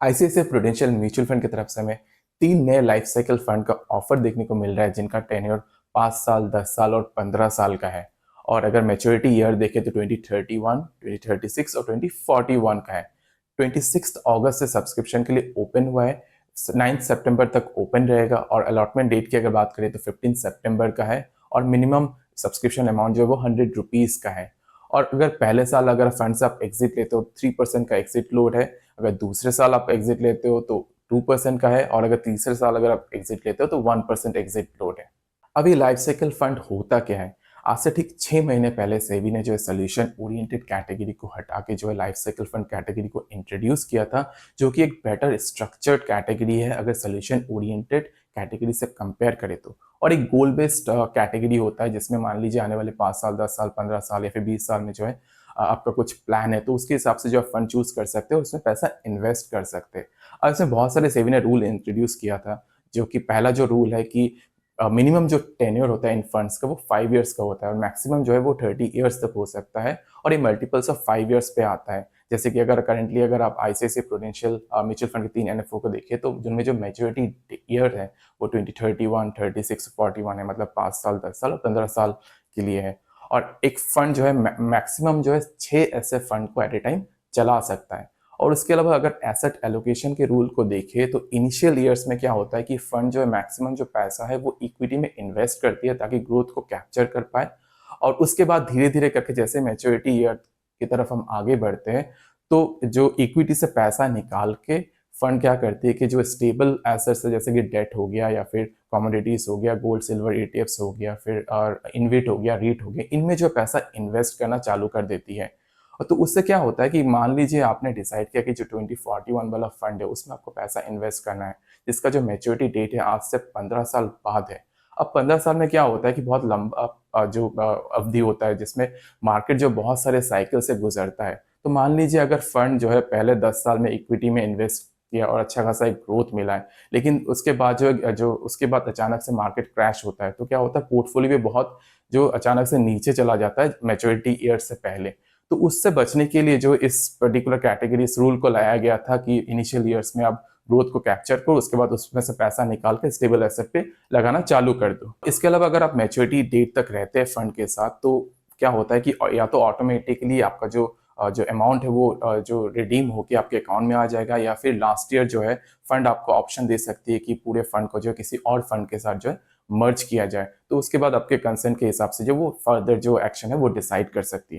ICICI prudential mutual fund की तरफ से हमें 3 नए लाइफ साइकिल फंड का ऑफर देखने को मिल रहा है जिनका टेन्योर 5 साल, 10 साल और 15 साल का है। और अगर मैच्योरिटी ईयर देखें तो 2031, 2036 और 2041 का है। 26 अगस्त से सब्सक्रिप्शन के लिए ओपन हुआ है। 9 सितंबर तक ओपन रहेगा और अलॉटमेंट डेट की अगर बात करें तो 15 सितंबर का है। और मिनिमम सब्सक्रिप्शन अमाउंट जो है वो ₹100 का है। और अगर पहले साल अगर फंड से आप एग्जिट लेते हो 3% का एग्जिट लोड है। अगर दूसरे साल आप एग्जिट लेते हो तो 2% का है। और अगर तीसरे साल अगर आप एग्जिट लेते हो तो 1% एग्जिट लोड है। अब ये लाइफ साइकिल फंड होता क्या है? आज से ठीक 6 महीने पहले सेबी ने जो है सोल्यूशन ओरिएंटेड कैटेगरी को हटा के जो है लाइफ साइकिल फंड कैटेगरी को इंट्रोड्यूस किया था, जो कि एक बेटर स्ट्रक्चर्ड कैटेगरी है अगर सोल्यूशन ओरिएंटेड कैटेगरी से कंपेयर करें तो। और एक गोल बेस्ड कैटेगरी होता है जिसमें मान लीजिए आने वाले 5 साल, 10 साल, 15 साल या फिर 20 साल में जो है आपका कुछ प्लान है तो उसके हिसाब से जो आप फंड चूज कर सकते हो, उसमें पैसा इन्वेस्ट कर सकते हैं। और इसमें बहुत सारे सेबी ने रूल इंट्रोड्यूस किया था, जो कि पहला जो रूल है कि मिनिमम जो टेन्योर होता है इन फंड्स का वो 5 ईयर्स का होता है और मैक्सिमम जो है वो 30 ईयर्स तक हो सकता है। और ये मल्टीपल्स ऑफ 5 ईयर्स पे आता है। जैसे कि अगर करंटली अगर आप आईसीआईसीआई प्रूडेंशियल म्यूचुअल फंड के 3 एनएफओ को देखें तो जिनमें जो मेच्योरिटी ईयर है वो 2031, 36, 41 है, मतलब 5 साल, 10 साल और 15 साल के लिए है। और एक फंड जो है मैक्सिमम जो है 6 ऐसे फंड को एट ए टाइम चला सकता है। और उसके अलावा अगर एसेट एलोकेशन के रूल को देखें तो इनिशियल ईयर्स में क्या होता है कि फंड जो है मैक्सिमम जो पैसा है वो इक्विटी में इन्वेस्ट करती है ताकि ग्रोथ को कैप्चर कर पाए। और उसके बाद धीरे धीरे करके जैसे मैच्योरिटी ईयर की तरफ हम आगे बढ़ते हैं तो जो इक्विटी से पैसा निकाल के फंड क्या करती है कि जो स्टेबल एसेट्स है जैसे कि डेट हो गया या फिर कमोडिटीज हो गया, गोल्ड सिल्वर ईटीएफ्स हो गया, फिर और इनवेट हो गया, रीट हो गया, इनमें जो पैसा इन्वेस्ट करना चालू कर देती है। तो उससे क्या होता है कि मान लीजिए आपने डिसाइड किया कि जो 2041 वाला फंड है उसमें आपको पैसा इन्वेस्ट करना है, जिसका जो मैच्योरिटी डेट है आज से 15 साल बाद है। अब 15 साल में क्या होता है कि बहुत लंबा जो अवधि होता है जिसमें मार्केट जो बहुत सारे साइकिल से गुजरता है। तो मान लीजिए अगर फंड जो है पहले 10 साल में इक्विटी में इन्वेस्ट किया और अच्छा खासा एक ग्रोथ मिला है, लेकिन उसके बाद जो उसके बाद अचानक से मार्केट क्रैश होता है तो क्या होता है पोर्टफोलियो में बहुत जो अचानक से नीचे चला जाता है मैच्योरिटी ईयर से पहले। तो उससे बचने के लिए जो इस पर्टिकुलर कैटेगरी इस रूल को लाया गया था कि इनिशियल ईयर्स में आप ग्रोथ को कैप्चर करो, उसके बाद उसमें से पैसा निकाल के स्टेबल एसेट पे लगाना चालू कर दो। इसके अलावा अगर आप मैच्योरिटी डेट तक रहते हैं फंड के साथ तो क्या होता है कि या तो ऑटोमेटिकली आपका जो अमाउंट है वो जो रिडीम होके आपके अकाउंट में आ जाएगा, या फिर लास्ट ईयर जो है फंड आपको ऑप्शन दे सकती है कि पूरे फंड को जो है किसी और फंड के साथ जो है मर्ज किया जाए। तो उसके बाद आपके कंसर्न के हिसाब से जो वो फर्दर जो एक्शन है वो डिसाइड कर सकती है।